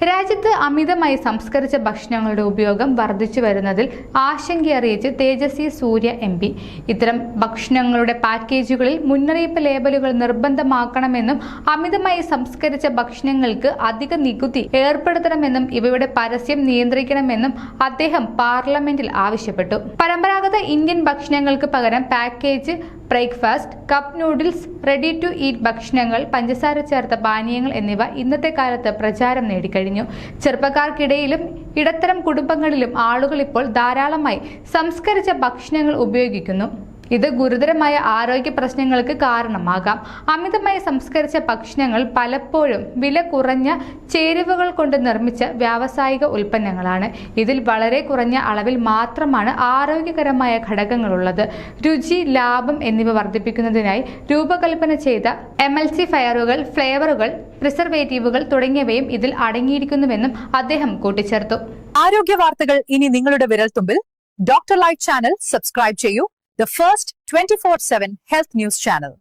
രാജ്യത്ത് അമിതമായി സംസ്കരിച്ച ഭക്ഷണങ്ങളുടെ ഉപയോഗം വർദ്ധിച്ചു വരുന്നതിൽ ആശങ്കയറിയിച്ച് തേജസ്വി സൂര്യ MP. ഇത്തരം ഭക്ഷണങ്ങളുടെ പാക്കേജുകളിൽ മുന്നറിയിപ്പ് ലേബലുകൾ നിർബന്ധമാക്കണമെന്നും അമിതമായി സംസ്കരിച്ച ഭക്ഷണങ്ങൾക്ക് അധിക നികുതി ഏർപ്പെടുത്തണമെന്നും ഇവയുടെ പരസ്യം നിയന്ത്രിക്കണമെന്നും അദ്ദേഹം പാർലമെന്റിൽ ആവശ്യപ്പെട്ടു. പരമ്പരാഗത ഇന്ത്യൻ ഭക്ഷണങ്ങൾക്ക് പകരം package breakfast, cup noodles, ready to eat ഭക്ഷണങ്ങൾ, പഞ്ചസാര ചേർത്ത പാനീയങ്ങൾ എന്നിവ ഇന്നത്തെ കാലത്ത് പ്രചാരം നേടിക്കഴിഞ്ഞു. ചെറുപ്പക്കാർക്കിടയിലും ഇടത്തരം കുടുംബങ്ങളിലും ആളുകൾ ഇപ്പോൾ ധാരാളമായി സംസ്കരിച്ച ഭക്ഷണങ്ങൾ ഉപയോഗിക്കുന്നു. ഇത് ഗുരുതരമായ ആരോഗ്യ പ്രശ്നങ്ങൾക്ക് കാരണമാകാം. അമിതമായി സംസ്കരിച്ച ഭക്ഷണങ്ങൾ പലപ്പോഴും വില കുറഞ്ഞ ചേരുവകൾ കൊണ്ട് നിർമ്മിച്ച വ്യാവസായിക ഉൽപ്പന്നങ്ങളാണ്. ഇതിൽ വളരെ കുറഞ്ഞ അളവിൽ മാത്രമാണ് ആരോഗ്യകരമായ ഘടകങ്ങളുള്ളത്. രുചി, ലാഭം എന്നിവ വർദ്ധിപ്പിക്കുന്നതിനായി രൂപകൽപ്പന ചെയ്ത എമൽസിഫയറുകൾ, ഫ്ലേവറുകൾ, പ്രിസർവേറ്റീവുകൾ തുടങ്ങിയവയും ഇതിൽ അടങ്ങിയിരിക്കുന്നുവെന്നും അദ്ദേഹം കൂട്ടിച്ചേർത്തു. ആരോഗ്യ വാർത്തകൾ ഇനി നിങ്ങളുടെ വിരൽത്തുമ്പിൽ. ഡോക്ടർ ലൈവ് ചാനൽ സബ്സ്ക്രൈബ് ചെയ്യൂ. The first 24/7 health news channel.